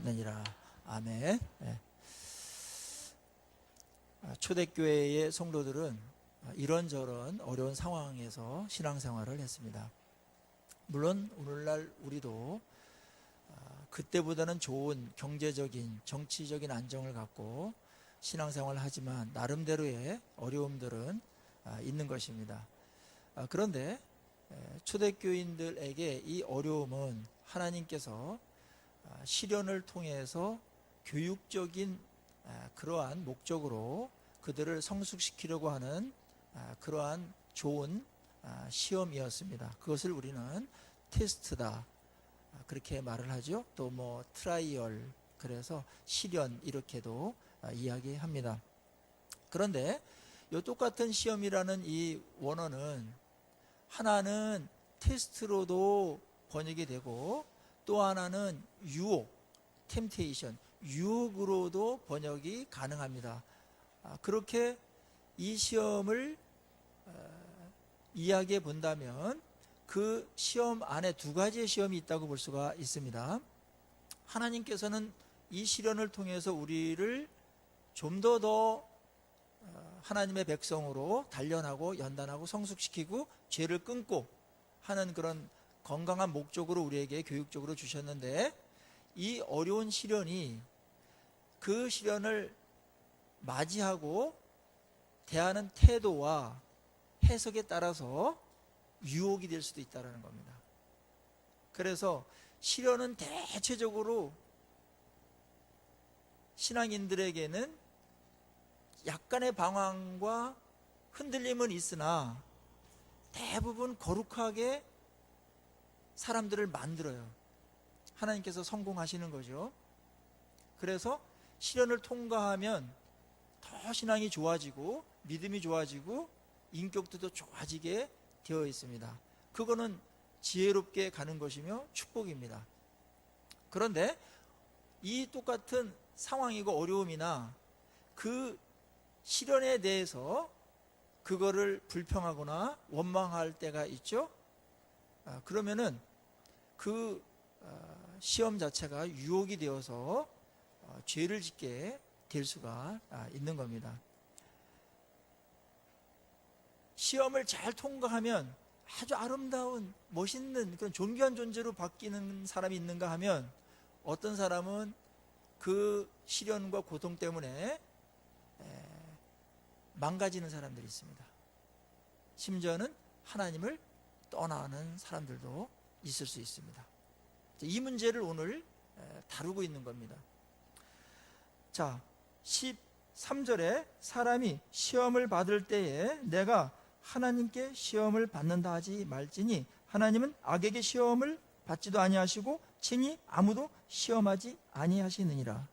하시느니라. 아멘. 예. 초대교회의 성도들은 이런저런 어려운 상황에서 신앙생활을 했습니다. 물론 오늘날 우리도 그때보다는 좋은 경제적인, 정치적인 안정을 갖고 신앙생활을 하지만 나름대로의 어려움들은 있는 것입니다. 그런데 초대교인들에게 이 어려움은 하나님께서 시련을 통해서 교육적인 그러한 목적으로 그들을 성숙시키려고 하는 그러한 좋은 시험이었습니다. 그것을 우리는 테스트다 그렇게 말을 하죠. 또 뭐 트라이얼, 그래서 시련 이렇게도 이야기합니다. 그런데 이 똑같은 시험이라는 이 원어는 하나는 테스트로도 번역이 되고 또 하나는 유혹, 템테이션, 유혹으로도 번역이 가능합니다. 그렇게 이 시험을 이야기해 본다면 그 시험 안에 두 가지의 시험이 있다고 볼 수가 있습니다. 하나님께서는 이 시련을 통해서 우리를 좀 더 하나님의 백성으로 단련하고 연단하고 성숙시키고 죄를 끊고 하는 그런 건강한 목적으로 우리에게 교육적으로 주셨는데, 이 어려운 시련이 그 시련을 맞이하고 대하는 태도와 해석에 따라서 유혹이 될 수도 있다는 겁니다. 그래서 시련은 대체적으로 신앙인들에게는 약간의 방황과 흔들림은 있으나 대부분 거룩하게 사람들을 만들어요. 하나님께서 성공하시는 거죠. 그래서 시련을 통과하면 더 신앙이 좋아지고 믿음이 좋아지고 인격도 더 좋아지게 되어 있습니다. 그거는 지혜롭게 가는 것이며 축복입니다. 그런데 이 똑같은 상황이고 어려움이나 그 시련에 대해서 그거를 불평하거나 원망할 때가 있죠. 그러면은 그 시험 자체가 유혹이 되어서 죄를 짓게 될 수가 있는 겁니다. 시험을 잘 통과하면 아주 아름다운 멋있는 그런 존귀한 존재로 바뀌는 사람이 있는가 하면, 어떤 사람은 그 시련과 고통 때문에 망가지는 사람들이 있습니다. 심지어는 하나님을 떠나는 사람들도 있을 수 있습니다. 이 문제를 오늘 다루고 있는 겁니다. 자, 13절에 사람이 시험을 받을 때에 내가 하나님께 시험을 받는다 하지 말지니 하나님은 악에게 시험을 받지도 아니하시고 친히 아무도 시험하지 아니하시느니라.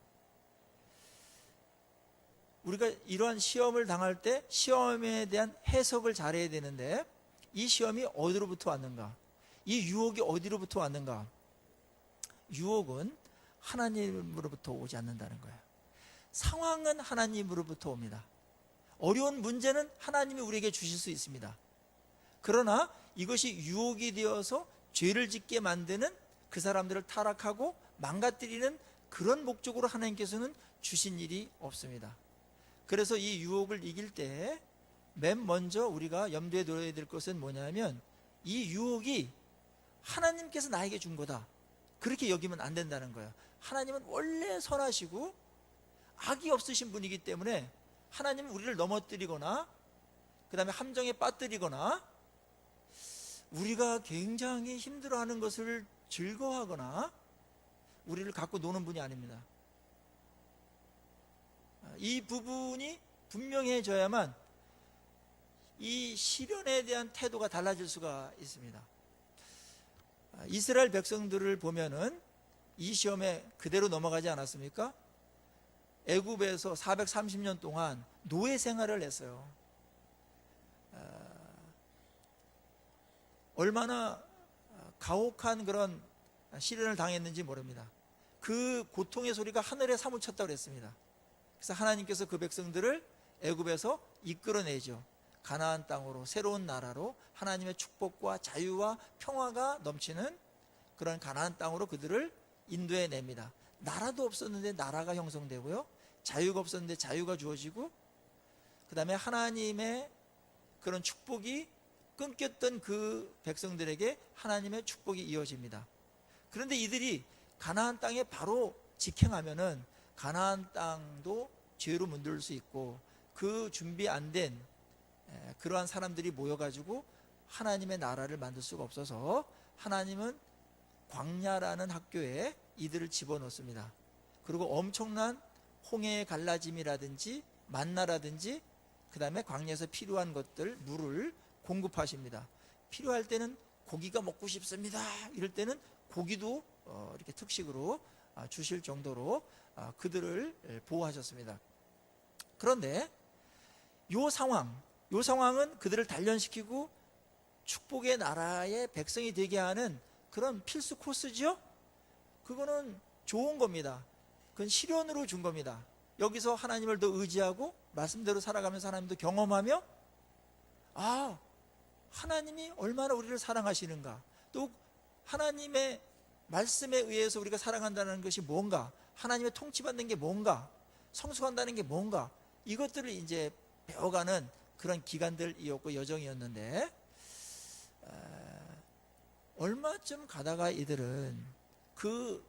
우리가 이러한 시험을 당할 때 시험에 대한 해석을 잘해야 되는데, 이 시험이 어디로부터 왔는가? 이 유혹이 어디로부터 왔는가? 유혹은 하나님으로부터 오지 않는다는 거예요. 상황은 하나님으로부터 옵니다. 어려운 문제는 하나님이 우리에게 주실 수 있습니다. 그러나 이것이 유혹이 되어서 죄를 짓게 만드는, 그 사람들을 타락하고 망가뜨리는 그런 목적으로 하나님께서는 주신 일이 없습니다. 그래서 이 유혹을 이길 때 맨 먼저 우리가 염두에 둬야 될 것은 뭐냐면, 이 유혹이 하나님께서 나에게 준 거다 그렇게 여기면 안 된다는 거예요. 하나님은 원래 선하시고 악이 없으신 분이기 때문에 하나님은 우리를 넘어뜨리거나 그 다음에 함정에 빠뜨리거나 우리가 굉장히 힘들어하는 것을 즐거워하거나 우리를 갖고 노는 분이 아닙니다. 이 부분이 분명해져야만 이 시련에 대한 태도가 달라질 수가 있습니다. 이스라엘 백성들을 보면은 이 시험에 그대로 넘어가지 않았습니까? 애굽에서 430년 동안 노예 생활을 했어요. 얼마나 가혹한 그런 시련을 당했는지 모릅니다. 그 고통의 소리가 하늘에 사무쳤다고 그랬습니다. 그래서 하나님께서 그 백성들을 애굽에서 이끌어내죠. 가나안 땅으로, 새로운 나라로, 하나님의 축복과 자유와 평화가 넘치는 그런 가나안 땅으로 그들을 인도해 냅니다. 나라도 없었는데 나라가 형성되고요. 자유가 없었는데 자유가 주어지고, 그 다음에 하나님의 그런 축복이 끊겼던 그 백성들에게 하나님의 축복이 이어집니다. 그런데 이들이 가나안 땅에 바로 직행하면은 가나안 땅도 죄로 문들 수 있고, 그 준비 안 된 그러한 사람들이 모여가지고 하나님의 나라를 만들 수가 없어서 하나님은 광야라는 학교에 이들을 집어넣습니다. 그리고 엄청난 홍해의 갈라짐이라든지 만나라든지, 그 다음에 광야에서 필요한 것들, 물을 공급하십니다. 필요할 때는 고기가 먹고 싶습니다, 이럴 때는 고기도 이렇게 특식으로 주실 정도로 그들을 보호하셨습니다. 그런데 요 상황은 그들을 단련시키고 축복의 나라의 백성이 되게 하는 그런 필수 코스죠. 그거는 좋은 겁니다. 그건 시련으로 준 겁니다. 여기서 하나님을 더 의지하고 말씀대로 살아가면서 하나님도 경험하며, 아, 하나님이 얼마나 우리를 사랑하시는가, 또 하나님의 말씀에 의해서 우리가 살아간다는 것이 뭔가, 하나님의 통치받는 게 뭔가, 성숙한다는 게 뭔가, 이것들을 이제 배워가는 그런 기간들이었고 여정이었는데, 얼마쯤 가다가 이들은 그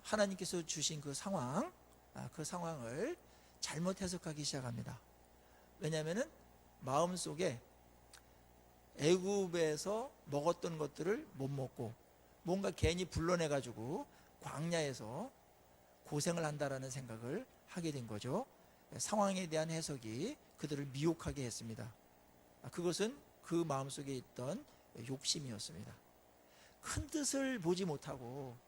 하나님께서 주신 그 상황을 잘못 해석하기 시작합니다. 왜냐하면은 마음속에 애굽에서 먹었던 것들을 못 먹고 뭔가 괜히 불러내가지고 광야에서 고생을 한다라는 생각을 하게 된 거죠. 상황에 대한 해석이 그들을 미혹하게 했습니다. 그것은 그 마음속에 있던 욕심이었습니다. 큰 뜻을 보지 못하고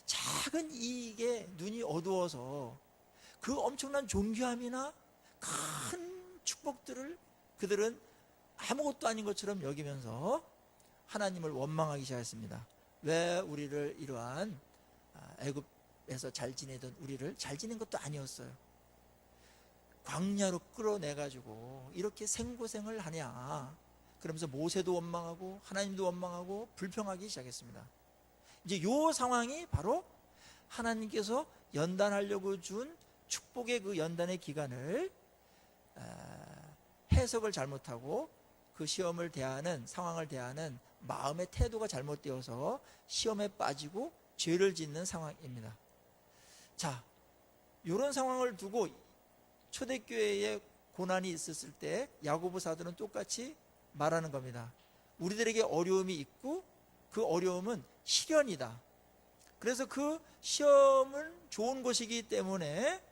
작은 이익에 눈이 어두워서 그 엄청난 존귀함이나 큰 축복들을 그들은 아무것도 아닌 것처럼 여기면서 하나님을 원망하기 시작했습니다. 왜 우리를 이러한 애굽에서 잘 지내던 우리를 잘 지낸 것도 아니었어요. 광야로 끌어내가지고 이렇게 생고생을 하냐. 그러면서 모세도 원망하고 하나님도 원망하고 불평하기 시작했습니다. 이제 이 상황이 바로 하나님께서 연단하려고 준 축복의 그 연단의 기간을 해석을 잘못하고 그 시험을 대하는, 상황을 대하는 마음의 태도가 잘못되어서 시험에 빠지고 죄를 짓는 상황입니다. 자, 이런 상황을 두고 초대교회에 고난이 있었을 때 야고보 사도는 똑같이 말하는 겁니다. 우리들에게 어려움이 있고 그 어려움은 시련이다. 그래서 그 시험은 좋은 것이기 때문에,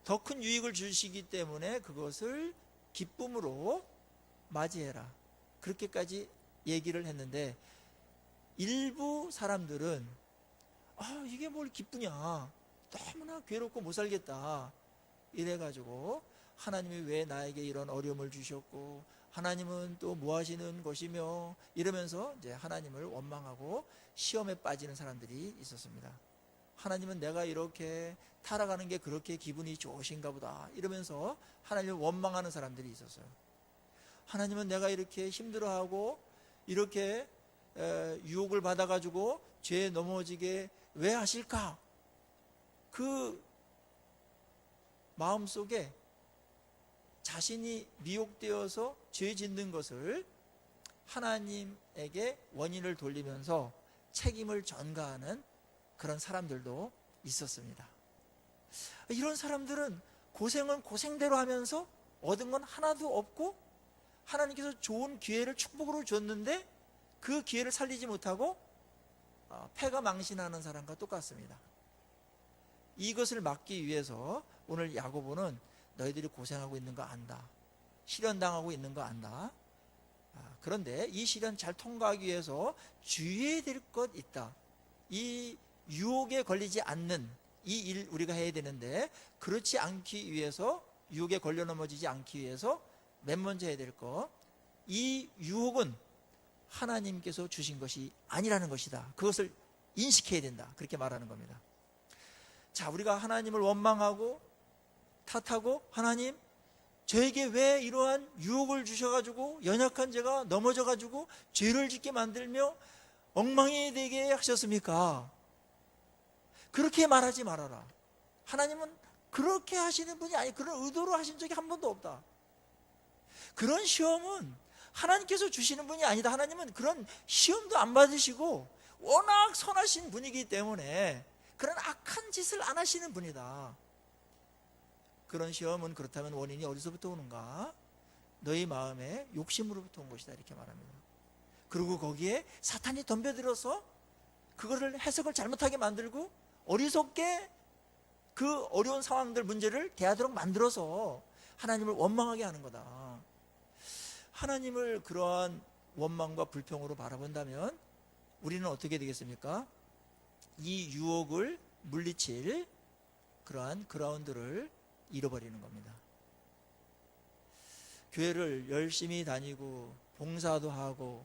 더 큰 유익을 주시기 때문에 그것을 기쁨으로 맞이해라. 그렇게까지 얘기를 했는데, 일부 사람들은 이게 뭘 기쁘냐, 너무나 괴롭고 못 살겠다, 이래가지고 하나님이 왜 나에게 이런 어려움을 주셨고 하나님은 또 뭐 하시는 것이며 이러면서 이제 하나님을 원망하고 시험에 빠지는 사람들이 있었습니다. 하나님은 내가 이렇게 타락하는 게 그렇게 기분이 좋으신가 보다 이러면서 하나님을 원망하는 사람들이 있었어요. 하나님은 내가 이렇게 힘들어하고 이렇게 유혹을 받아가지고 죄에 넘어지게 왜 하실까? 그 마음속에 자신이 미혹되어서 죄 짓는 것을 하나님에게 원인을 돌리면서 책임을 전가하는 그런 사람들도 있었습니다. 이런 사람들은 고생은 고생대로 하면서 얻은 건 하나도 없고, 하나님께서 좋은 기회를 축복으로 줬는데 그 기회를 살리지 못하고 패가 망신하는 사람과 똑같습니다. 이것을 막기 위해서 오늘 야고보는 너희들이 고생하고 있는 거 안다, 시련당하고 있는 거 안다. 그런데 이 시련 잘 통과하기 위해서 주의해야 될 것 있다. 이 유혹에 걸리지 않는 이 일 우리가 해야 되는데, 그렇지 않기 위해서, 유혹에 걸려 넘어지지 않기 위해서 맨 먼저 해야 될 것, 이 유혹은 하나님께서 주신 것이 아니라는 것이다. 그것을 인식해야 된다. 그렇게 말하는 겁니다. 자, 우리가 하나님을 원망하고 탓하고, 하나님 저에게 왜 이러한 유혹을 주셔가지고 연약한 제가 넘어져가지고 죄를 짓게 만들며 엉망이 되게 하셨습니까? 그렇게 말하지 말아라. 하나님은 그렇게 하시는 분이 아니, 그런 의도로 하신 적이 한 번도 없다. 그런 시험은 하나님께서 주시는 분이 아니다. 하나님은 그런 시험도 안 받으시고 워낙 선하신 분이기 때문에 그런 악한 짓을 안 하시는 분이다. 그런 시험은 그렇다면 원인이 어디서부터 오는가? 너희 마음의 욕심으로부터 온 것이다, 이렇게 말합니다. 그리고 거기에 사탄이 덤벼들어서 그거를 해석을 잘못하게 만들고 어리석게 그 어려운 상황들, 문제를 대하도록 만들어서 하나님을 원망하게 하는 거다. 하나님을 그러한 원망과 불평으로 바라본다면 우리는 어떻게 되겠습니까? 이 유혹을 물리칠 그러한 그라운드를 잃어버리는 겁니다. 교회를 열심히 다니고 봉사도 하고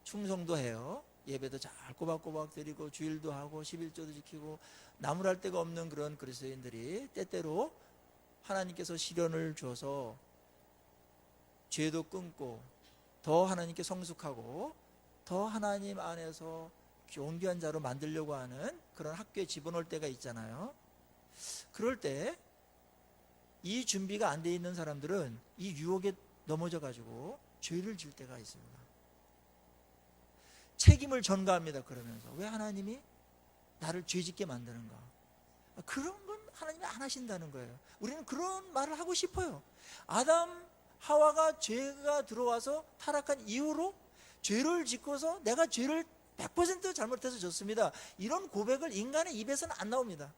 충성도 해요. 예배도 잘 꼬박꼬박 드리고 주일도 하고 11조도 지키고 나무랄 데가 없는 그런 그리스도인들이 때때로 하나님께서 시련을 줘서 죄도 끊고 더 하나님께 성숙하고 더 하나님 안에서 존귀한 자로 만들려고 하는 그런 학교에 집어넣을 때가 있잖아요. 그럴 때 이 준비가 안 돼 있는 사람들은 이 유혹에 넘어져 가지고 죄를 질 때가 있습니다. 책임을 전가합니다. 그러면서 왜 하나님이 나를 죄짓게 만드는가? 그런 건 하나님이 안 하신다는 거예요. 우리는 그런 말을 하고 싶어요. 아담 하와가 죄가 들어와서 타락한 이후로 죄를 짓고서 내가 죄를 100% 잘못해서 졌습니다, 이런 고백을 인간의 입에서는 안 나옵니다.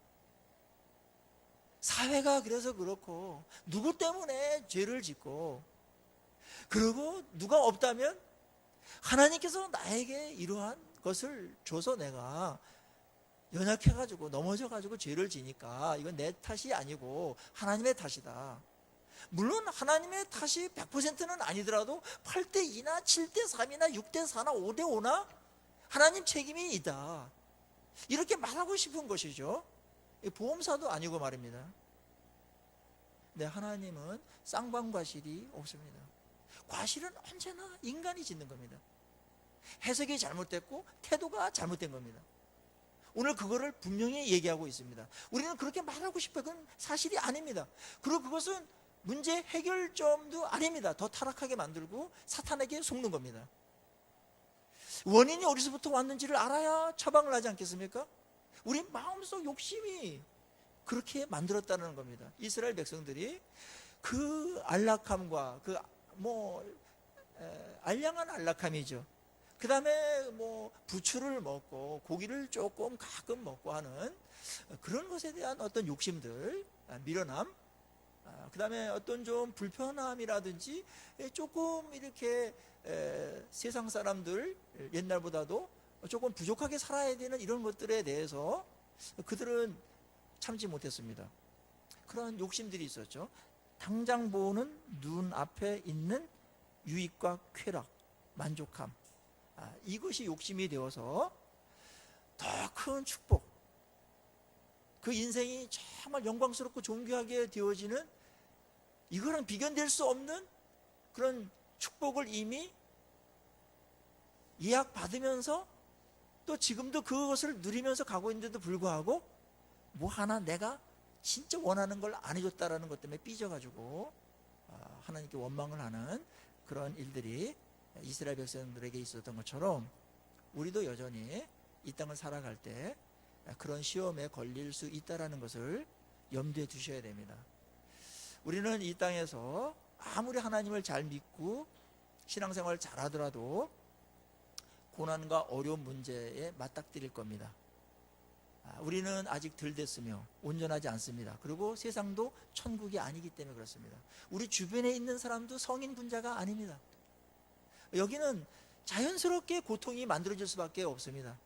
사회가 그래서 그렇고 누구 때문에 죄를 짓고, 그리고 누가 없다면 하나님께서 나에게 이러한 것을 줘서 내가 연약해가지고 넘어져가지고 죄를 지니까 이건 내 탓이 아니고 하나님의 탓이다. 물론 하나님의 탓이 100%는 아니더라도 8대2나 7대3이나 6대4나 5대5나 하나님 책임이 있다, 이렇게 말하고 싶은 것이죠. 보험사도 아니고 말입니다. 근데 하나님은 쌍방과실이 없습니다. 과실은 언제나 인간이 짓는 겁니다. 해석이 잘못됐고 태도가 잘못된 겁니다. 오늘 그거를 분명히 얘기하고 있습니다. 우리는 그렇게 말하고 싶어요. 그건 사실이 아닙니다. 그리고 그것은 문제 해결점도 아닙니다. 더 타락하게 만들고 사탄에게 속는 겁니다. 원인이 어디서부터 왔는지를 알아야 처방을 하지 않겠습니까? 우리 마음속 욕심이 그렇게 만들었다는 겁니다. 이스라엘 백성들이 그 안락함과 그 알량한 안락함이죠. 그 다음에 부추를 먹고 고기를 조금 가끔 먹고 하는 그런 것에 대한 어떤 욕심들, 미련함, 그 다음에 어떤 좀 불편함이라든지 조금 이렇게 세상 사람들 옛날보다도 조금 부족하게 살아야 되는 이런 것들에 대해서 그들은 참지 못했습니다. 그런 욕심들이 있었죠. 당장 보는 눈앞에 있는 유익과 쾌락, 만족함, 이것이 욕심이 되어서 더 큰 축복, 그 인생이 정말 영광스럽고 존귀하게 되어지는, 이거랑 비견될 수 없는 그런 축복을 이미 예약받으면서 또 지금도 그것을 누리면서 가고 있는데도 불구하고 뭐 하나 내가 진짜 원하는 걸 안 해줬다라는 것 때문에 삐져가지고 하나님께 원망을 하는 그런 일들이 이스라엘 백성들에게 있었던 것처럼 우리도 여전히 이 땅을 살아갈 때 그런 시험에 걸릴 수 있다는 것을 염두에 두셔야 됩니다. 우리는 이 땅에서 아무리 하나님을 잘 믿고 신앙생활을 잘하더라도 고난과 어려운 문제에 맞닥뜨릴 겁니다. 우리는 아직 덜 됐으며 온전하지 않습니다. 그리고 세상도 천국이 아니기 때문에 그렇습니다. 우리 주변에 있는 사람도 성인 분자가 아닙니다. 여기는 자연스럽게 고통이 만들어질 수밖에 없습니다.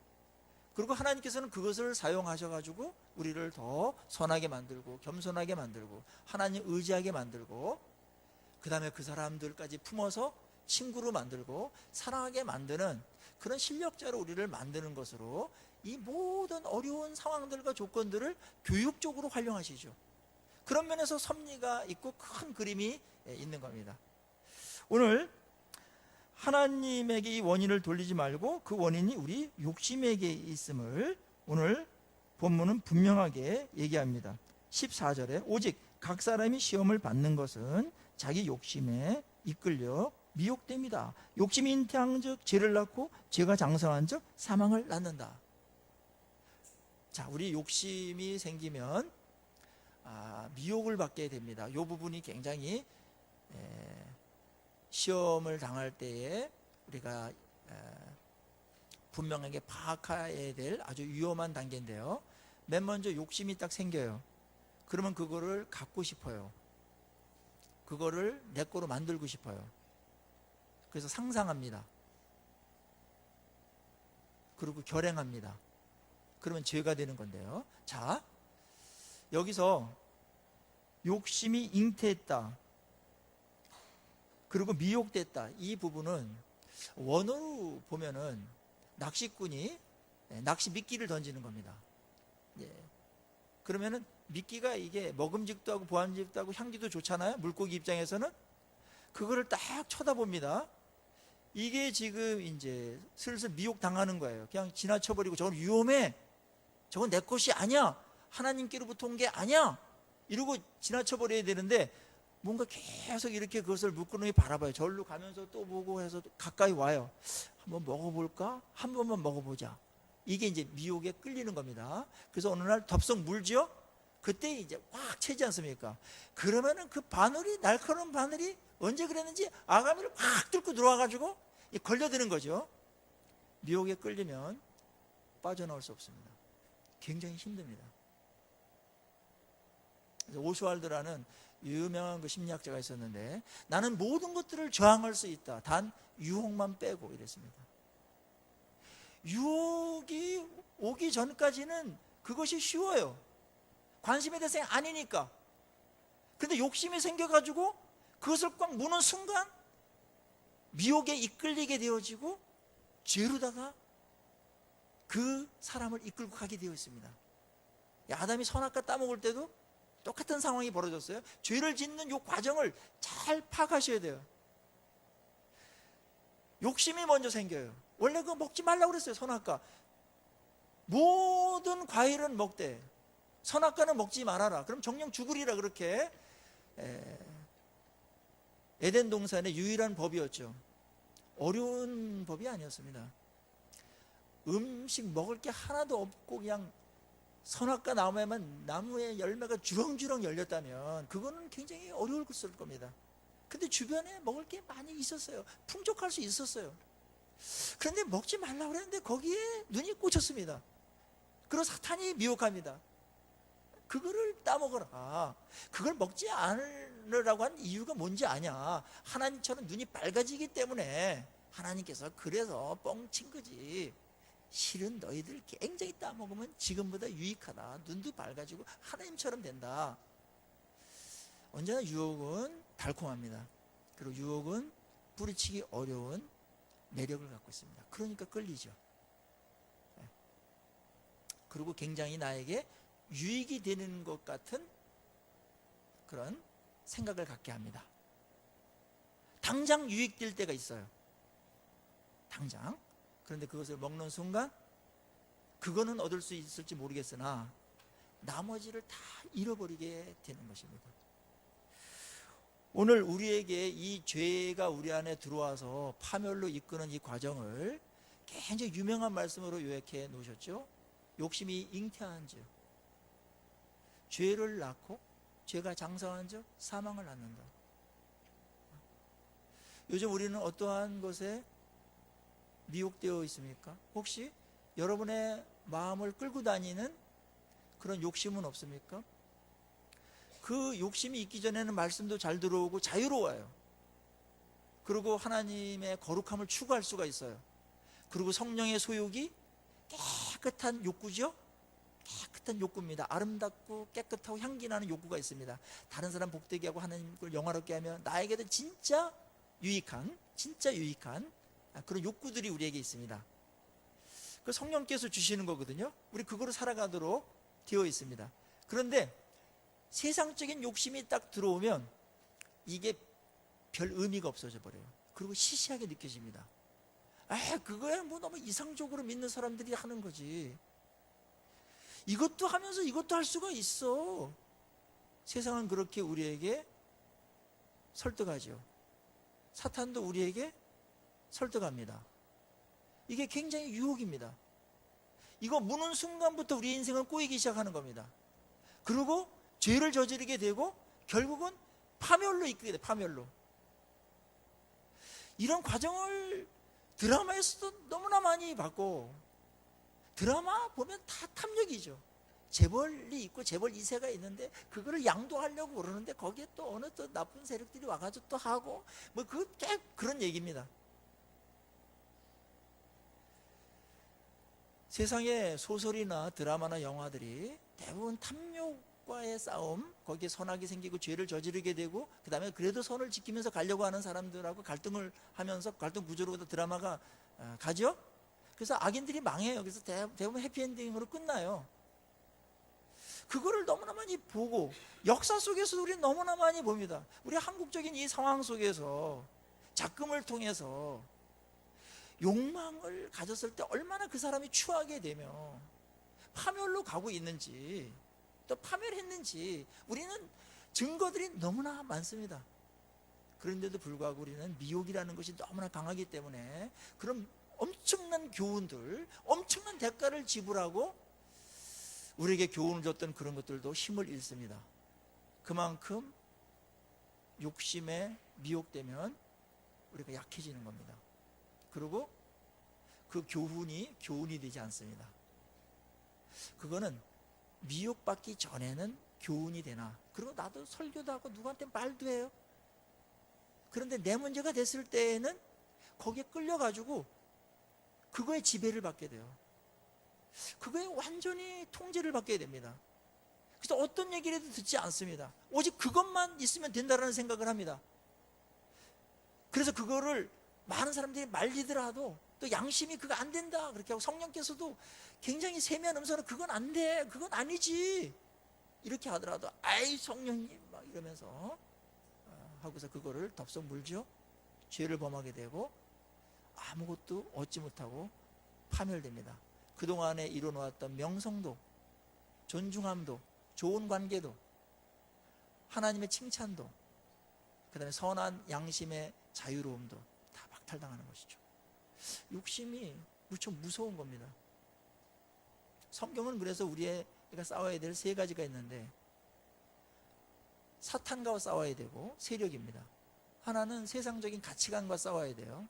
그리고 하나님께서는 그것을 사용하셔가지고 우리를 더 선하게 만들고 겸손하게 만들고 하나님 의지하게 만들고 그 다음에 그 사람들까지 품어서 친구로 만들고 사랑하게 만드는 그런 실력자로 우리를 만드는 것으로 이 모든 어려운 상황들과 조건들을 교육적으로 활용하시죠. 그런 면에서 섭리가 있고 큰 그림이 있는 겁니다. 오늘 하나님에게 이 원인을 돌리지 말고 그 원인이 우리 욕심에게 있음을 오늘 본문은 분명하게 얘기합니다. 14절에 오직 각 사람이 시험을 받는 것은 자기 욕심에 이끌려 미혹됩니다. 욕심이 잉태한 즉 죄를 낳고 죄가 장성한 즉 사망을 낳는다. 자, 우리 욕심이 생기면 미혹을 받게 됩니다. 이 부분이 굉장히 시험을 당할 때에 우리가 분명하게 파악해야 될 아주 위험한 단계인데요. 맨 먼저 욕심이 딱 생겨요. 그러면 그거를 갖고 싶어요. 그거를 내 거로 만들고 싶어요. 그래서 상상합니다. 그리고 결행합니다. 그러면 죄가 되는 건데요. 자, 여기서 욕심이 잉태했다. 그리고 미혹됐다. 이 부분은 원어로 보면은 낚시꾼이 낚시 미끼를 던지는 겁니다. 예. 그러면은 미끼가 이게 먹음직도 하고 보암직도 하고 향기도 좋잖아요. 물고기 입장에서는 그거를 딱 쳐다봅니다. 이게 지금 이제 슬슬 미혹 당하는 거예요. 그냥 지나쳐버리고 저건 위험해. 저건 내 것이 아니야. 하나님께로부터 온 게 아니야. 이러고 지나쳐버려야 되는데 뭔가 계속 이렇게 그것을 물끄러미 바라봐요. 절로 가면서 또 보고 해서 가까이 와요. 한번 먹어볼까? 한 번만 먹어보자. 이게 이제 미혹에 끌리는 겁니다. 그래서 어느 날 덥석 물죠? 그때 이제 확 채지 않습니까? 그러면은 그 바늘이, 날카로운 바늘이 언제 그랬는지 아가미를 확 뚫고 들어와가지고 걸려드는 거죠. 미혹에 끌리면 빠져나올 수 없습니다. 굉장히 힘듭니다. 오스왈드라는 유명한 그 심리학자가 있었는데 나는 모든 것들을 저항할 수 있다. 단 유혹만 빼고 이랬습니다. 유혹이 오기 전까지는 그것이 쉬워요. 관심의 대상이 아니니까. 그런데 욕심이 생겨가지고 그것을 꽉 무는 순간 미혹에 이끌리게 되어지고 죄로다가 그 사람을 이끌고 가게 되어 있습니다. 아담이 선악과 따먹을 때도 똑같은 상황이 벌어졌어요. 죄를 짓는 이 과정을 잘 파악하셔야 돼요. 욕심이 먼저 생겨요. 원래 그거 먹지 말라고 그랬어요. 선악과. 모든 과일은 먹되 선악과는 먹지 말아라. 그럼 정령 죽으리라. 그렇게 에덴 동산의 유일한 법이었죠. 어려운 법이 아니었습니다. 음식 먹을 게 하나도 없고 그냥 선악과 나무에 열매가 주렁주렁 열렸다면 그거는 굉장히 어려울 겁니다. 근데 주변에 먹을 게 많이 있었어요. 풍족할 수 있었어요. 그런데 먹지 말라고 그랬는데 거기에 눈이 꽂혔습니다. 그리고 사탄이 미혹합니다. 그거를 따먹어라. 그걸 먹지 않으라고 한 이유가 뭔지 아냐. 하나님처럼 눈이 밝아지기 때문에 하나님께서 그래서 뻥친 거지. 실은 너희들 굉장히 따먹으면 지금보다 유익하다. 눈도 밝아지고 하나님처럼 된다. 언제나 유혹은 달콤합니다. 그리고 유혹은 뿌리치기 어려운 매력을 갖고 있습니다. 그러니까 끌리죠. 그리고 굉장히 나에게 유익이 되는 것 같은 그런 생각을 갖게 합니다. 당장 유익될 때가 있어요. 당장. 그런데 그것을 먹는 순간 그거는 얻을 수 있을지 모르겠으나 나머지를 다 잃어버리게 되는 것입니다. 오늘 우리에게 이 죄가 우리 안에 들어와서 파멸로 이끄는 이 과정을 굉장히 유명한 말씀으로 요약해 놓으셨죠. 욕심이 잉태한 즉 죄를 낳고 죄가 장성한 즉 사망을 낳는다. 요즘 우리는 어떠한 것에 미혹되어 있습니까? 혹시 여러분의 마음을 끌고 다니는 그런 욕심은 없습니까? 그 욕심이 있기 전에는 말씀도 잘 들어오고 자유로워요. 그리고 하나님의 거룩함을 추구할 수가 있어요. 그리고 성령의 소욕이 깨끗한 욕구죠? 깨끗한 욕구입니다. 아름답고 깨끗하고 향기 나는 욕구가 있습니다. 다른 사람 복되게 하고 하나님을 영화롭게 하면 나에게도 진짜 유익한 그런 욕구들이 우리에게 있습니다. 그 성령께서 주시는 거거든요. 우리 그거로 살아가도록 되어 있습니다. 그런데 세상적인 욕심이 딱 들어오면 이게 별 의미가 없어져 버려요. 그리고 시시하게 느껴집니다. 그거야 뭐 너무 이상적으로 믿는 사람들이 하는 거지. 이것도 하면서 이것도 할 수가 있어. 세상은 그렇게 우리에게 설득하죠. 사탄도 우리에게 설득합니다. 이게 굉장히 유혹입니다. 이거 무는 순간부터 우리 인생은 꼬이기 시작하는 겁니다. 그리고 죄를 저지르게 되고 결국은 파멸로 이끌게 돼. 파멸로. 이런 과정을 드라마에서도 너무나 많이 봤고, 드라마 보면 다 탐욕이죠. 재벌이 있고 재벌 2세가 있는데 그거를 양도하려고 그러는데 거기에 또 어느 또 나쁜 세력들이 와가지고 또 하고 뭐 그런 얘기입니다. 세상의 소설이나 드라마나 영화들이 대부분 탐욕과의 싸움, 거기에 선악이 생기고 죄를 저지르게 되고, 그 다음에 그래도 선을 지키면서 가려고 하는 사람들하고 갈등을 하면서 갈등 구조로 드라마가 가죠. 그래서 악인들이 망해요. 그래서 대부분 해피엔딩으로 끝나요. 그거를 너무나 많이 보고, 역사 속에서도 우리는 너무나 많이 봅니다. 우리 한국적인 이 상황 속에서 작금을 통해서 욕망을 가졌을 때 얼마나 그 사람이 추하게 되며 파멸로 가고 있는지, 또 파멸했는지 우리는 증거들이 너무나 많습니다. 그런데도 불구하고 우리는 미혹이라는 것이 너무나 강하기 때문에 그런 엄청난 교훈들, 엄청난 대가를 지불하고 우리에게 교훈을 줬던 그런 것들도 힘을 잃습니다. 그만큼 욕심에 미혹되면 우리가 약해지는 겁니다. 그리고 그 교훈이 되지 않습니다. 그거는 미혹받기 전에는 교훈이 되나, 그리고 나도 설교도 하고 누구한테 말도 해요. 그런데 내 문제가 됐을 때에는 거기에 끌려가지고 그거에 지배를 받게 돼요. 그거에 완전히 통제를 받게 됩니다. 그래서 어떤 얘기를 해도 듣지 않습니다. 오직 그것만 있으면 된다는 생각을 합니다. 그래서 그거를 많은 사람들이 말리더라도 또 양심이 그거 안 된다 그렇게 하고, 성령께서도 굉장히 세미한 음성으로 그건 안 돼, 그건 아니지 이렇게 하더라도 아이 성령님 막 이러면서 하고서 그거를 덥석 물죠. 죄를 범하게 되고 아무것도 얻지 못하고 파멸됩니다. 그동안에 이뤄놓았던 명성도, 존중함도, 좋은 관계도, 하나님의 칭찬도, 그 다음에 선한 양심의 자유로움도 다 박탈당하는 것이죠. 욕심이 무척 무서운 겁니다. 성경은 그래서 우리가 싸워야 될 세 가지가 있는데, 사탄과 싸워야 되고 세력입니다. 하나는 세상적인 가치관과 싸워야 돼요.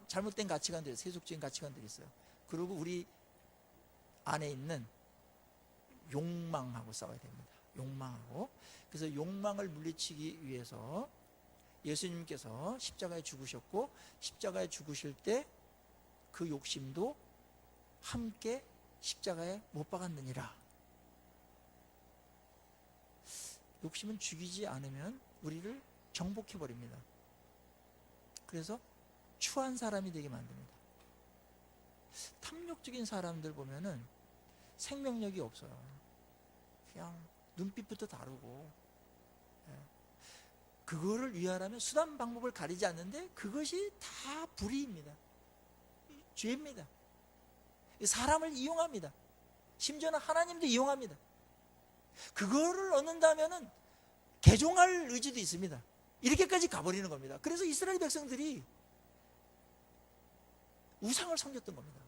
잘못된 가치관들, 세속적인 가치관들이 있어요. 그리고 우리 안에 있는 욕망하고 싸워야 됩니다. 욕망하고. 그래서 욕망을 물리치기 위해서 예수님께서 십자가에 죽으셨고, 십자가에 죽으실 때 그 욕심도 함께 십자가에 못 박았느니라. 욕심은 죽이지 않으면 우리를 정복해 버립니다. 그래서 추한 사람이 되게 만듭니다. 탐욕적인 사람들 보면은 생명력이 없어요. 그냥 눈빛부터 다르고, 그거를 위하려면 수단 방법을 가리지 않는데 그것이 다 불의입니다. 죄입니다. 사람을 이용합니다. 심지어는 하나님도 이용합니다. 그거를 얻는다면은 개종할 의지도 있습니다. 이렇게까지 가버리는 겁니다. 그래서 이스라엘 백성들이 우상을 섬겼던 겁니다.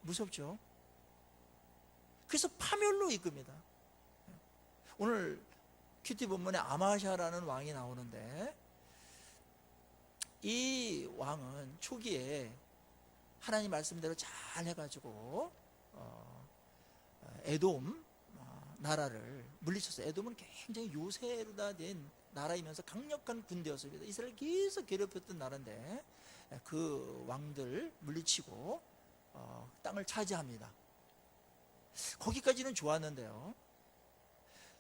무섭죠? 그래서 파멸로 이끕니다. 오늘 큐티 본문에 아마샤라는 왕이 나오는데, 이 왕은 초기에 하나님 말씀대로 잘 해가지고 에돔 나라를 물리쳤어요. 에돔은 굉장히 요새로 된 나라이면서 강력한 군대였습니다. 이스라엘 계속 괴롭혔던 나라인데 그 왕들 물리치고 땅을 차지합니다. 거기까지는 좋았는데요,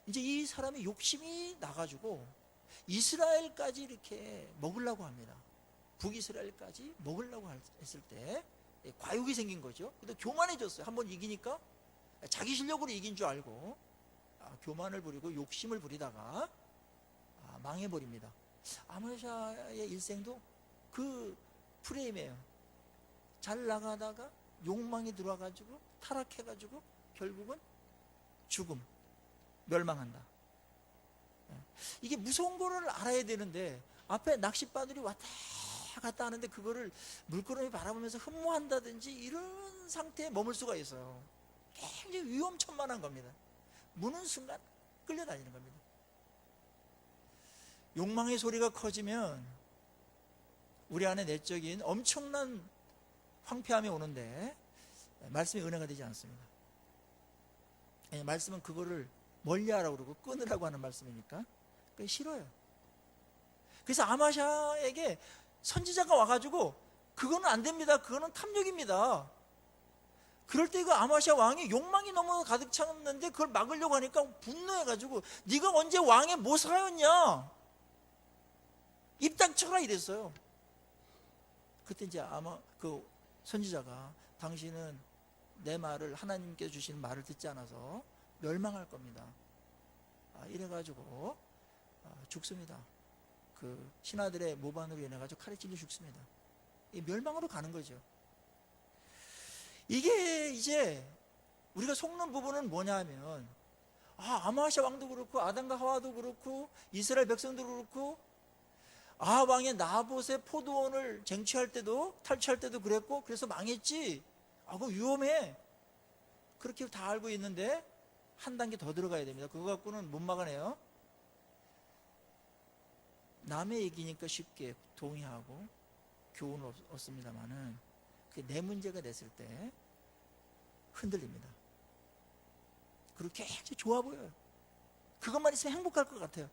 이제 이 사람이 욕심이 나가지고 이스라엘까지 이렇게 먹으려고 합니다. 북이스라엘까지 먹으려고 했을 때 과욕이 생긴 거죠. 근데 교만해졌어요. 한번 이기니까 자기 실력으로 이긴 줄 알고 교만을 부리고 욕심을 부리다가 망해버립니다. 아마샤의 일생도 그 프레임이에요. 잘 나가다가 욕망이 들어와가지고 타락해가지고 결국은 죽음, 멸망한다. 이게 무서운 거를 알아야 되는데 앞에 낚싯바늘이 왔다 갔다 하는데 그거를 물끄러미 바라보면서 흠모한다든지 이런 상태에 머물 수가 있어요. 굉장히 위험천만한 겁니다. 무는 순간 끌려다니는 겁니다. 욕망의 소리가 커지면 우리 안에 내적인 엄청난 황폐함이 오는데 말씀이 은혜가 되지 않습니다. 말씀은 그거를 멀리하라고 그러고 끊으라고 하는 말씀이니까 그게 싫어요. 그래서 아마샤에게 선지자가 와가지고 그거는 안 됩니다. 그거는 탐욕입니다. 그럴 때 그 아마샤 왕이 욕망이 너무 가득 찼는데 그걸 막으려고 하니까 분노해가지고 네가 언제 왕의 모사였냐? 입 닥쳐라 이랬어요. 그때 이제 아마 그 선지자가 당신은 내 말을 하나님께서 주시는 말을 듣지 않아서 멸망할 겁니다. 이래가지고 죽습니다. 그 신하들의 모반으로 인해가지고 칼에 찔려 죽습니다. 멸망으로 가는 거죠. 이게 이제 우리가 속는 부분은 뭐냐면 아마샤 왕도 그렇고 아담과 하와도 그렇고 이스라엘 백성도 그렇고 왕의 나봇의 포도원을 쟁취할 때도 탈취할 때도 그랬고 그래서 망했지. 그거 위험해. 그렇게 다 알고 있는데 한 단계 더 들어가야 됩니다. 그거 갖고는 못 막아내요. 남의 얘기니까 쉽게 동의하고 교훈을 얻습니다만은 내 문제가 됐을 때 흔들립니다. 그리고 굉장히 좋아 보여요. 그것만 있으면 행복할 것 같아요.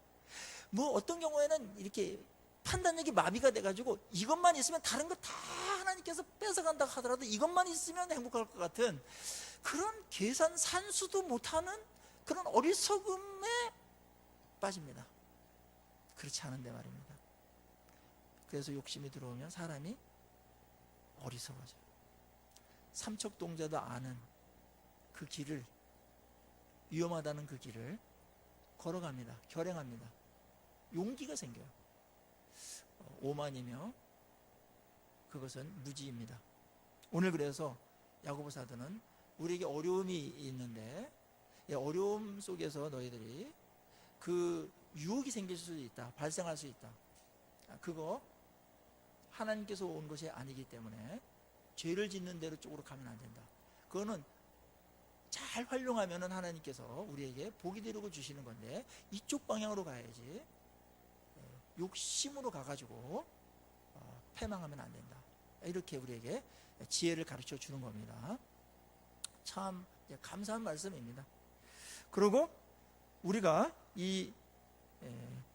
뭐 어떤 경우에는 이렇게 판단력이 마비가 돼가지고 이것만 있으면 다른 거 다 하나님께서 뺏어간다 하더라도 이것만 있으면 행복할 것 같은 그런 계산 산수도 못하는 그런 어리석음에 빠집니다. 그렇지 않은데 말입니다. 그래서 욕심이 들어오면 사람이 어리석어져요. 삼척동자도 아는 그 길을, 위험하다는 그 길을 걸어갑니다. 결행합니다. 용기가 생겨요. 오만이며 그것은 무지입니다. 오늘 그래서 야고보 사도는 우리에게 어려움이 있는데 어려움 속에서 너희들이 그 유혹이 생길 수 있다. 발생할 수 있다. 그거 하나님께서 온 것이 아니기 때문에 죄를 짓는 대로 쪽으로 가면 안 된다. 그거는 잘 활용하면 하나님께서 우리에게 복이 되려고 주시는 건데 이쪽 방향으로 가야지 욕심으로 가가지고 패망하면 안 된다. 이렇게 우리에게 지혜를 가르쳐 주는 겁니다. 참 감사한 말씀입니다. 그리고 우리가 이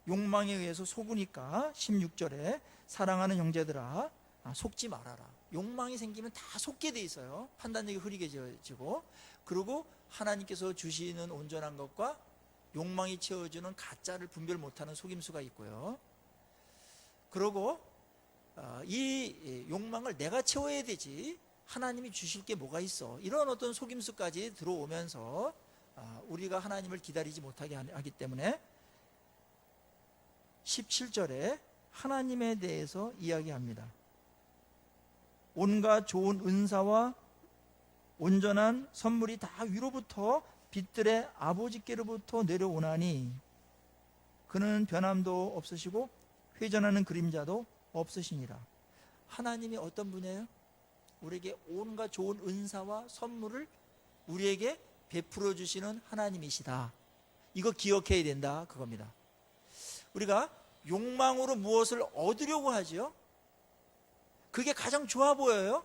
욕망에 의해서 속으니까 16절에 사랑하는 형제들아 속지 말아라. 욕망이 생기면 다 속게 돼 있어요. 판단력이 흐리게지고 그리고 하나님께서 주시는 온전한 것과 욕망이 채워주는 가짜를 분별 못하는 속임수가 있고요. 그리고 이 욕망을 내가 채워야 되지 하나님이 주실 게 뭐가 있어. 이런 어떤 속임수까지 들어오면서 우리가 하나님을 기다리지 못하게 하기 때문에 17절에 하나님에 대해서 이야기합니다. 온갖 좋은 은사와 온전한 선물이 다 위로부터 빛들의 아버지께로부터 내려오나니 그는 변함도 없으시고 회전하는 그림자도 없으시니라. 하나님이 어떤 분이에요? 우리에게 온갖 좋은 은사와 선물을 우리에게 베풀어 주시는 하나님이시다. 이거 기억해야 된다 그겁니다. 우리가 욕망으로 무엇을 얻으려고 하죠? 그게 가장 좋아 보여요?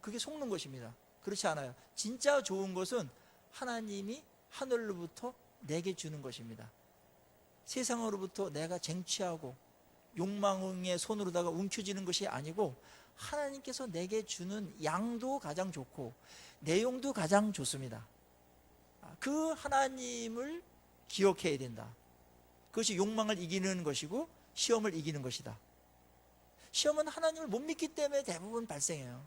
그게 속는 것입니다. 그렇지 않아요. 진짜 좋은 것은 하나님이 하늘로부터 내게 주는 것입니다. 세상으로부터 내가 쟁취하고 욕망의 손으로다가 움켜쥐는 것이 아니고 하나님께서 내게 주는 양도 가장 좋고 내용도 가장 좋습니다. 그 하나님을 기억해야 된다. 그것이 욕망을 이기는 것이고 시험을 이기는 것이다. 시험은 하나님을 못 믿기 때문에 대부분 발생해요.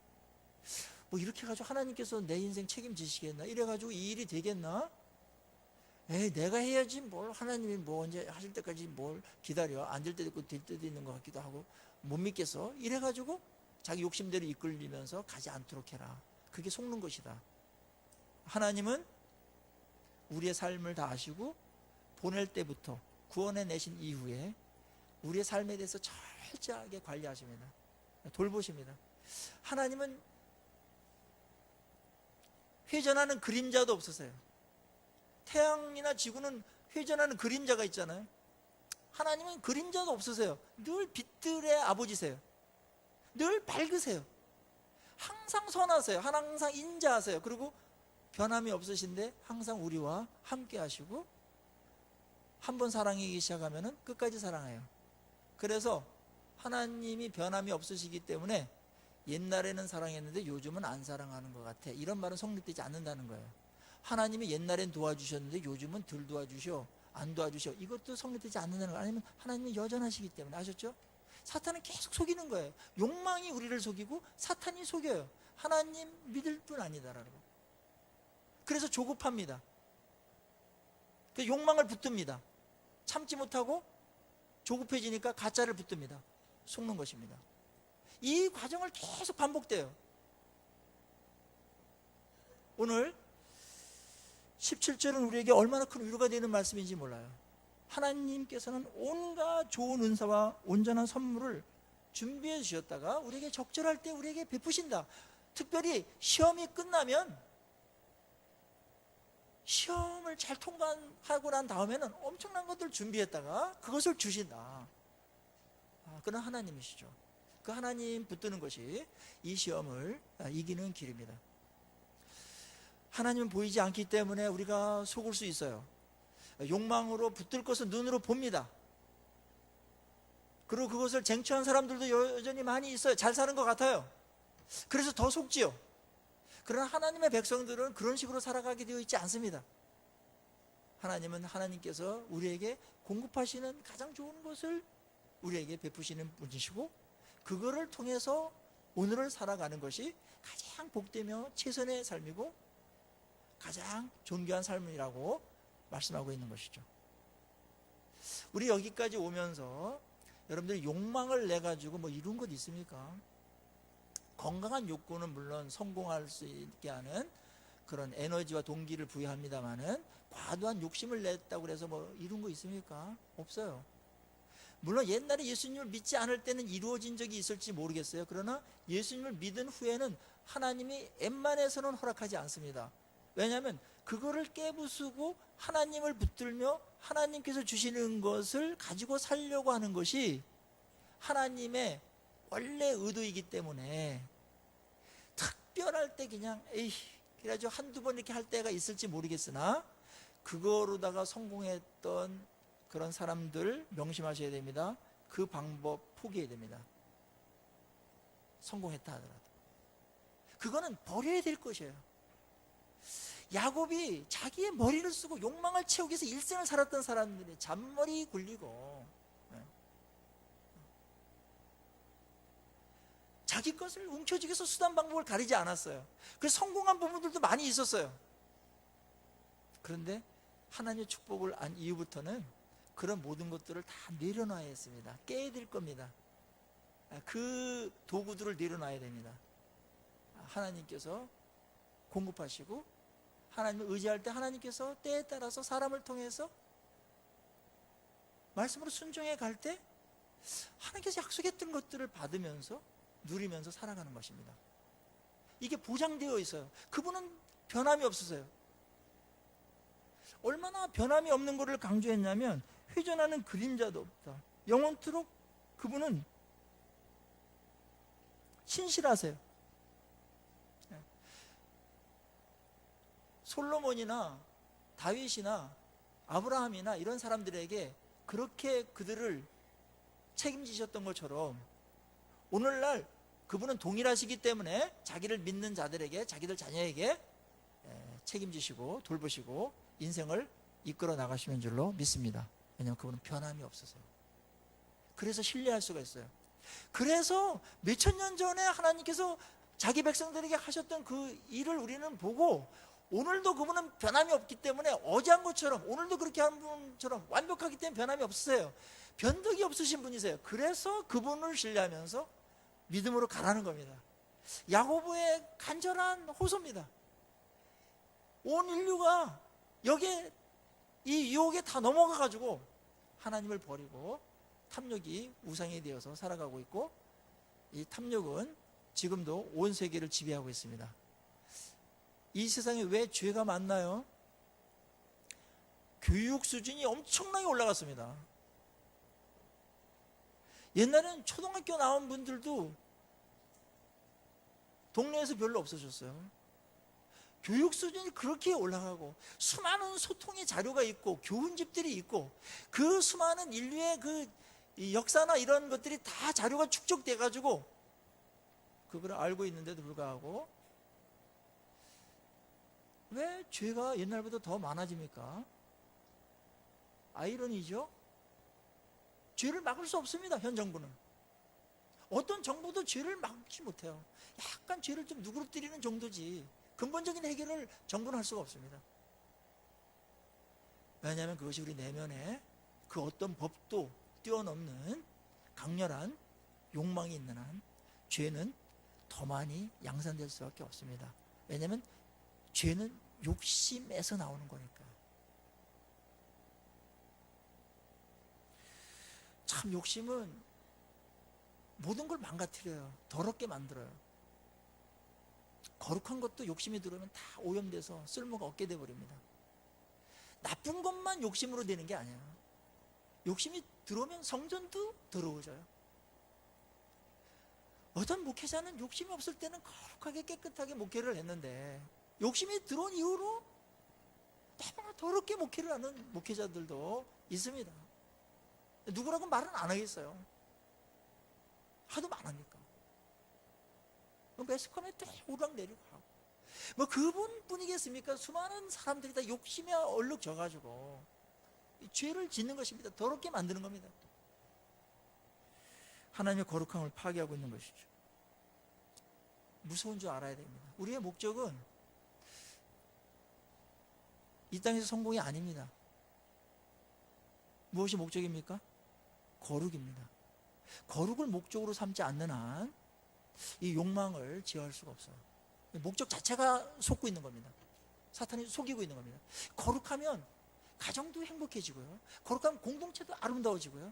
뭐 이렇게 해가지고 하나님께서 내 인생 책임지시겠나? 이래가지고 이 일이 되겠나? 내가 해야지 뭘 하나님이 뭐 언제 하실 때까지 뭘 기다려. 안 될 때도 있고 될 때도 있는 것 같기도 하고 못 믿겠어. 이래가지고 자기 욕심대로 이끌리면서 가지 않도록 해라. 그게 속는 것이다. 하나님은 우리의 삶을 다 아시고 보낼 때부터 구원해 내신 이후에 우리의 삶에 대해서 철저하게 관리하십니다. 돌보십니다. 하나님은 회전하는 그림자도 없으세요. 태양이나 지구는 회전하는 그림자가 있잖아요. 하나님은 그림자도 없으세요. 늘 빛들의 아버지세요. 늘 밝으세요. 항상 선하세요. 항상 인자하세요. 그리고 변함이 없으신데 항상 우리와 함께 하시고 한번 사랑하기 시작하면 끝까지 사랑해요. 그래서 하나님이 변함이 없으시기 때문에 옛날에는 사랑했는데 요즘은 안 사랑하는 것 같아. 이런 말은 성립되지 않는다는 거예요. 하나님이 옛날엔 도와주셨는데 요즘은 덜 도와주셔. 안 도와주셔. 이것도 성립되지 않는다는 거예요. 아니면 하나님은 여전하시기 때문에. 아셨죠? 사탄은 계속 속이는 거예요. 욕망이 우리를 속이고 사탄이 속여요. 하나님 믿을 뿐 아니다라고. 그래서 조급합니다. 욕망을 붙듭니다. 참지 못하고 조급해지니까 가짜를 붙듭니다. 속는 것입니다. 이 과정을 계속 반복돼요. 오늘 17절은 우리에게 얼마나 큰 위로가 되는 말씀인지 몰라요. 하나님께서는 온갖 좋은 은사와 온전한 선물을 준비해 주셨다가 우리에게 적절할 때 우리에게 베푸신다. 특별히 시험이 끝나면 시험을 잘 통과하고 난 다음에는 엄청난 것들을 준비했다가 그것을 주신다. 그런 하나님이시죠. 그 하나님 붙드는 것이 이 시험을 이기는 길입니다. 하나님은 보이지 않기 때문에 우리가 속을 수 있어요. 욕망으로 붙들 것은 눈으로 봅니다. 그리고 그것을 쟁취한 사람들도 여전히 많이 있어요. 잘 사는 것 같아요. 그래서 더 속지요. 그러나 하나님의 백성들은 그런 식으로 살아가게 되어 있지 않습니다. 하나님은 하나님께서 우리에게 공급하시는 가장 좋은 것을 우리에게 베푸시는 분이시고 그거를 통해서 오늘을 살아가는 것이 가장 복되며 최선의 삶이고 가장 존귀한 삶이라고 말씀하고 있는 것이죠. 우리 여기까지 오면서 여러분들이 욕망을 내가지고 뭐 이룬 것 있습니까? 건강한 욕구는 물론 성공할 수 있게 하는 그런 에너지와 동기를 부여합니다마는 과도한 욕심을 냈다고 해서 뭐 이룬 거 있습니까? 없어요. 물론 옛날에 예수님을 믿지 않을 때는 이루어진 적이 있을지 모르겠어요. 그러나 예수님을 믿은 후에는 하나님이 웬만해서는 허락하지 않습니다. 왜냐하면 그거를 깨부수고 하나님을 붙들며 하나님께서 주시는 것을 가지고 살려고 하는 것이 하나님의 원래 의도이기 때문에 특별할 때 그냥 그래가지고 한두 번 이렇게 할 때가 있을지 모르겠으나 그거로다가 성공했던 그런 사람들 명심하셔야 됩니다. 그 방법 포기해야 됩니다. 성공했다 하더라도 그거는 버려야 될 것이에요. 야곱이 자기의 머리를 쓰고 욕망을 채우기 위해서 일생을 살았던 사람들이 잔머리 굴리고 자기 것을 움켜쥐기 위해서 수단 방법을 가리지 않았어요. 그래서 성공한 부분들도 많이 있었어요. 그런데 하나님의 축복을 안 이후부터는 그런 모든 것들을 다 내려놔야 했습니다. 깨야 될 겁니다. 그 도구들을 내려놔야 됩니다. 하나님께서 공급하시고 하나님을 의지할 때 하나님께서 때에 따라서 사람을 통해서 말씀으로 순종해 갈 때 하나님께서 약속했던 것들을 받으면서 누리면서 살아가는 것입니다. 이게 보장되어 있어요. 그분은 변함이 없으세요. 얼마나 변함이 없는 것을 강조했냐면 회전하는 그림자도 없다. 영원토록 그분은 신실하세요. 솔로몬이나 다윗이나 아브라함이나 이런 사람들에게 그렇게 그들을 책임지셨던 것처럼 오늘날 그분은 동일하시기 때문에 자기를 믿는 자들에게 자기들 자녀에게 책임지시고 돌보시고 인생을 이끌어 나가시는 줄로 믿습니다. 왜냐하면 그분은 변함이 없어서요. 그래서 신뢰할 수가 있어요. 그래서 몇천 년 전에 하나님께서 자기 백성들에게 하셨던 그 일을 우리는 보고 오늘도 그분은 변함이 없기 때문에 어제 한 것처럼 오늘도 그렇게 하는 분처럼 완벽하기 때문에 변함이 없으세요. 변덕이 없으신 분이세요. 그래서 그분을 신뢰하면서 믿음으로 가라는 겁니다. 야고보의 간절한 호소입니다. 온 인류가 여기에 이 유혹에 다 넘어가 가지고 하나님을 버리고 탐욕이 우상이 되어서 살아가고 있고, 이 탐욕은 지금도 온 세계를 지배하고 있습니다. 이 세상에 왜 죄가 많나요? 교육 수준이 엄청나게 올라갔습니다. 옛날에는 초등학교 나온 분들도 동네에서 별로 없어졌어요. 교육 수준이 그렇게 올라가고 수많은 소통의 자료가 있고 교훈집들이 있고 그 수많은 인류의 그 역사나 이런 것들이 다 자료가 축적돼 가지고 그걸 알고 있는데도 불구하고 왜 죄가 옛날보다 더 많아집니까? 아이러니죠. 죄를 막을 수 없습니다. 현 정부는. 어떤 정부도 죄를 막지 못해요. 약간 죄를 좀 누그러뜨리는 정도지 근본적인 해결을 정부는 할 수가 없습니다. 왜냐하면 그것이 우리 내면에 그 어떤 법도 뛰어넘는 강렬한 욕망이 있는 한 죄는 더 많이 양산될 수밖에 없습니다. 왜냐하면 죄는 욕심에서 나오는 거니까. 참 욕심은 모든 걸 망가뜨려요. 더럽게 만들어요. 거룩한 것도 욕심이 들어오면 다 오염돼서 쓸모가 없게 돼버립니다. 나쁜 것만 욕심으로 되는 게 아니야. 욕심이 들어오면 성전도 더러워져요. 어떤 목회자는 욕심이 없을 때는 거룩하게 깨끗하게 목회를 했는데 욕심이 들어온 이후로 너무나 더럽게 목회를 하는 목회자들도 있습니다. 누구라고 말은 안 하겠어요. 하도 많으니까. 매스컴에 또 오락내리고 하고. 뭐 그분뿐이겠습니까? 수많은 사람들이 다 욕심에 얼룩져가지고 죄를 짓는 것입니다. 더럽게 만드는 겁니다. 하나님의 거룩함을 파괴하고 있는 것이죠. 무서운 줄 알아야 됩니다. 우리의 목적은 이 땅에서 성공이 아닙니다. 무엇이 목적입니까? 거룩입니다. 거룩을 목적으로 삼지 않는 한 이 욕망을 제어할 수가 없어요. 목적 자체가 속고 있는 겁니다. 사탄이 속이고 있는 겁니다. 거룩하면 가정도 행복해지고요. 거룩하면 공동체도 아름다워지고요.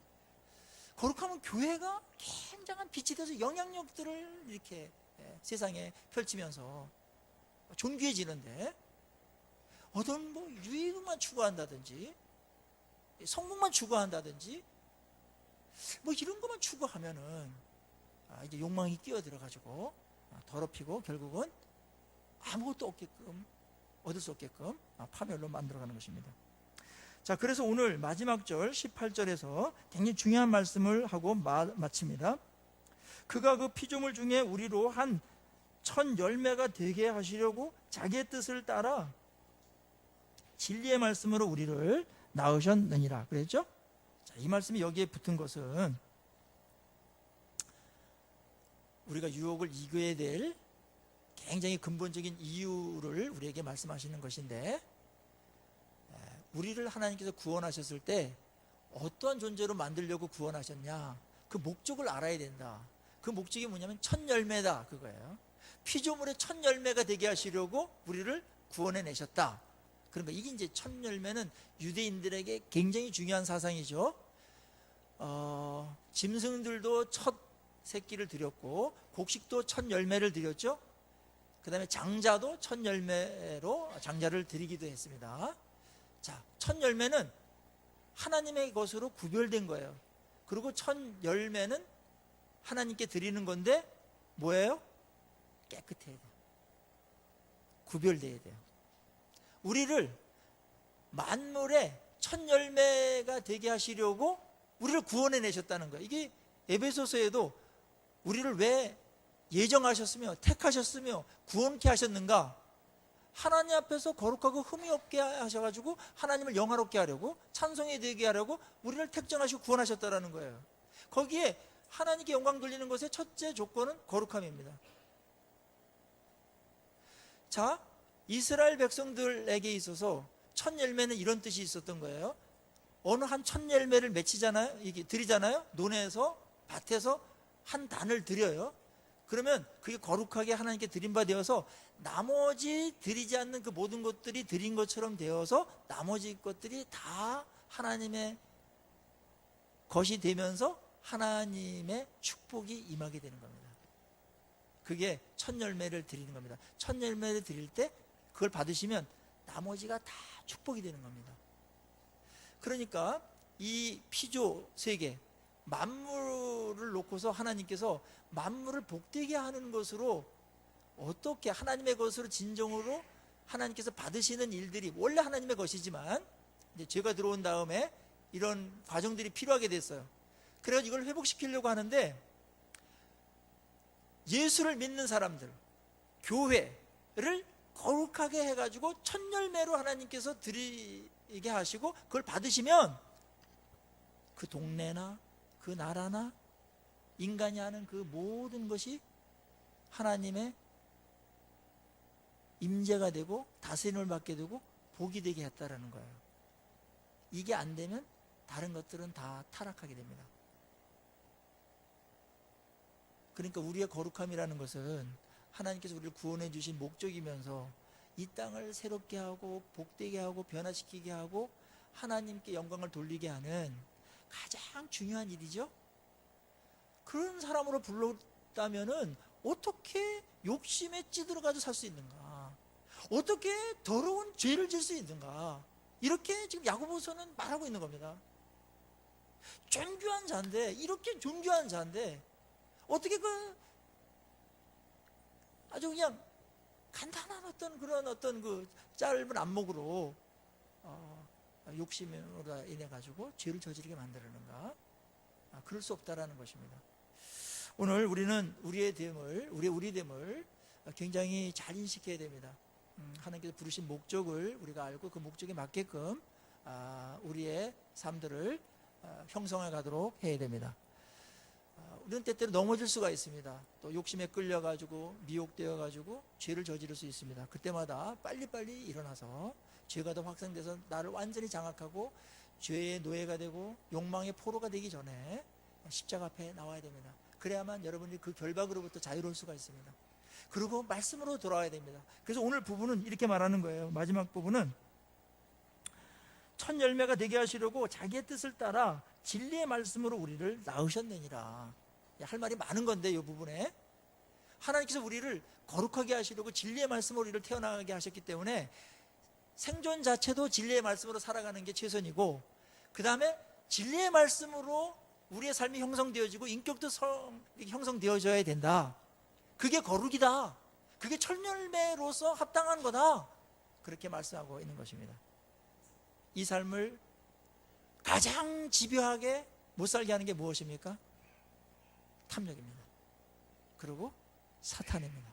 거룩하면 교회가 굉장한 빛이 돼서 영향력들을 이렇게 세상에 펼치면서 존귀해지는데 어떤 뭐 유익만 추구한다든지 성공만 추구한다든지 뭐 이런 것만 추구하면은 이제 욕망이 끼어들어가지고 더럽히고 결국은 아무것도 없게끔 얻을 수 없게끔 파멸로 만들어가는 것입니다. 자, 그래서 오늘 마지막 절 18절에서 굉장히 중요한 말씀을 하고 마칩니다. 그가 그 피조물 중에 우리로 한 1000열매가 되게 하시려고 자기의 뜻을 따라 진리의 말씀으로 우리를 낳으셨느니라 그랬죠? 자, 이 말씀이 여기에 붙은 것은 우리가 유혹을 이겨야 될 굉장히 근본적인 이유를 우리에게 말씀하시는 것인데, 우리를 하나님께서 구원하셨을 때 어떠한 존재로 만들려고 구원하셨냐, 그 목적을 알아야 된다. 그 목적이 뭐냐면 1000열매다 그거예요. 피조물의 1000열매가 되게 하시려고 우리를 구원해 내셨다. 그러니까 이게 이제 1000열매는 유대인들에게 굉장히 중요한 사상이죠. 짐승들도 첫 새끼를 드렸고 곡식도 1000열매를 드렸죠. 그 다음에 장자도 1000열매로 장자를 드리기도 했습니다. 자, 1000열매는 하나님의 것으로 구별된 거예요. 그리고 1000열매는 하나님께 드리는 건데 뭐예요? 깨끗해야 돼요. 구별돼야 돼요. 우리를 만물의 1000열매가 되게 하시려고 우리를 구원해 내셨다는 거예요. 이게 에베소서에도 우리를 왜 예정하셨으며 택하셨으며 구원케 하셨는가? 하나님 앞에서 거룩하고 흠이 없게 하셔가지고 하나님을 영화롭게 하려고, 찬송이 되게 하려고 우리를 택정하시고 구원하셨다라는 거예요. 거기에 하나님께 영광 돌리는 것의 첫째 조건은 거룩함입니다. 자, 이스라엘 백성들에게 있어서 1000열매는 이런 뜻이 있었던 거예요. 어느 한 1000열매를 맺히잖아요. 이게 드리잖아요. 논에서 밭에서 한 단을 드려요. 그러면 그게 거룩하게 하나님께 드린 바 되어서 나머지 드리지 않는 그 모든 것들이 드린 것처럼 되어서 나머지 것들이 다 하나님의 것이 되면서 하나님의 축복이 임하게 되는 겁니다. 그게 첫 열매를 드리는 겁니다. 첫 열매를 드릴 때 그걸 받으시면 나머지가 다 축복이 되는 겁니다. 그러니까 이 피조 세계 만물을 놓고서 하나님께서 만물을 복되게 하는 것으로 어떻게 하나님의 것으로 진정으로 하나님께서 받으시는 일들이 원래 하나님의 것이지만 이제 죄가 들어온 다음에 이런 과정들이 필요하게 됐어요. 그래서 이걸 회복시키려고 하는데 예수를 믿는 사람들, 교회를 거룩하게 해가지고 첫 열매로 하나님께서 드리게 하시고 그걸 받으시면 그 동네나 그 나라나 인간이 하는 그 모든 것이 하나님의 임재가 되고 다스림을 받게 되고 복이 되게 했다라는 거예요. 이게 안 되면 다른 것들은 다 타락하게 됩니다. 그러니까 우리의 거룩함이라는 것은 하나님께서 우리를 구원해 주신 목적이면서 이 땅을 새롭게 하고 복되게 하고 변화시키게 하고 하나님께 영광을 돌리게 하는 가장 중요한 일이죠. 그런 사람으로 불렀다면은 어떻게 욕심에 찌들어가지고 살 수 있는가? 어떻게 더러운 죄를 질 수 있는가? 이렇게 지금 야고보서는 말하고 있는 겁니다. 존귀한 자인데, 이렇게 존귀한 자인데 어떻게 그 아주 그냥 간단한 어떤 그런 어떤 그 짧은 안목으로 욕심으로 인해 가지고 죄를 저지르게 만들었는가? 그럴 수 없다라는 것입니다. 오늘 우리는 우리의 됨을, 우리 됨을 굉장히 잘 인식해야 됩니다. 하나님께서 부르신 목적을 우리가 알고 그 목적에 맞게끔 우리의 삶들을 형성해 가도록 해야 됩니다. 우리는 때때로 넘어질 수가 있습니다. 또 욕심에 끌려가지고 미혹되어가지고 죄를 저지를 수 있습니다. 그때마다 빨리빨리 일어나서 죄가 더 확산돼서 나를 완전히 장악하고 죄의 노예가 되고 욕망의 포로가 되기 전에 십자가 앞에 나와야 됩니다. 그래야만 여러분이 그 결박으로부터 자유로울 수가 있습니다. 그리고 말씀으로 돌아와야 됩니다. 그래서 오늘 부분은 이렇게 말하는 거예요. 마지막 부분은 첫 열매가 되게 하시려고 자기의 뜻을 따라 진리의 말씀으로 우리를 낳으셨느니라. 할 말이 많은 건데 이 부분에 하나님께서 우리를 거룩하게 하시려고 진리의 말씀으로 우리를 태어나게 하셨기 때문에 생존 자체도 진리의 말씀으로 살아가는 게 최선이고, 그 다음에 진리의 말씀으로 우리의 삶이 형성되어지고 인격도 형성되어져야 된다. 그게 거룩이다. 그게 첫 열매로서 합당한 거다. 그렇게 말씀하고 있는 것입니다. 이 삶을 가장 집요하게 못 살게 하는 게 무엇입니까? 탐욕입니다. 그리고 사탄입니다.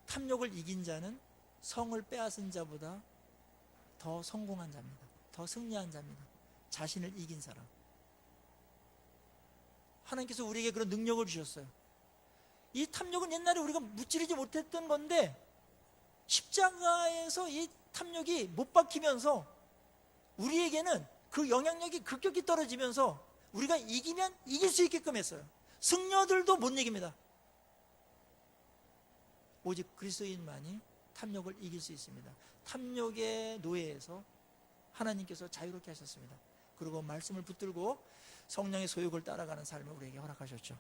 탐욕을 이긴 자는 성을 빼앗은 자보다 더 성공한 자입니다. 더 승리한 자입니다. 자신을 이긴 사람. 하나님께서 우리에게 그런 능력을 주셨어요. 이 탐욕은 옛날에 우리가 무찌르지 못했던 건데 십자가에서 이 탐욕이 못 박히면서 우리에게는 그 영향력이 급격히 떨어지면서 우리가 이기면 이길 수 있게끔 했어요. 승려들도 못 이깁니다. 오직 그리스도인만이 탐욕을 이길 수 있습니다. 탐욕의 노예에서 하나님께서 자유롭게 하셨습니다. 그리고 말씀을 붙들고 성령의 소욕을 따라가는 삶을 우리에게 허락하셨죠.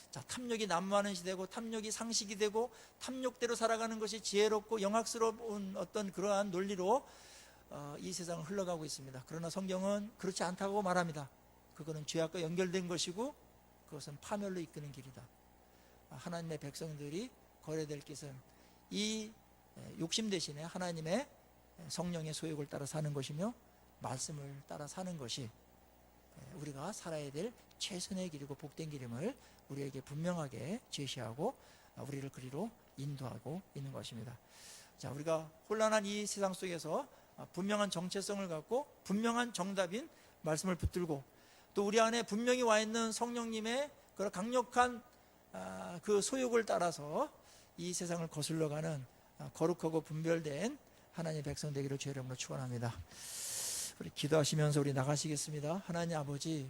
자, 탐욕이 난무하는 시대고 탐욕이 상식이 되고 탐욕대로 살아가는 것이 지혜롭고 영악스러운 어떤 그러한 논리로 이 세상을 흘러가고 있습니다. 그러나 성경은 그렇지 않다고 말합니다. 그거는 죄악과 연결된 것이고 그것은 파멸로 이끄는 길이다. 하나님의 백성들이 거래될 것은 이 욕심 대신에 하나님의 성령의 소욕을 따라 사는 것이며 말씀을 따라 사는 것이 우리가 살아야 될 최선의 길이고 복된 길임을 우리에게 분명하게 제시하고 우리를 그리로 인도하고 있는 것입니다. 자, 우리가 혼란한 이 세상 속에서 분명한 정체성을 갖고 분명한 정답인 말씀을 붙들고 또 우리 안에 분명히 와 있는 성령님의 그런 강력한 그 소욕을 따라서 이 세상을 거슬러가는 거룩하고 분별된 하나님의 백성 되기를 주의 이름으로 축원합니다. 우리 기도하시면서 우리 나가시겠습니다. 하나님 아버지,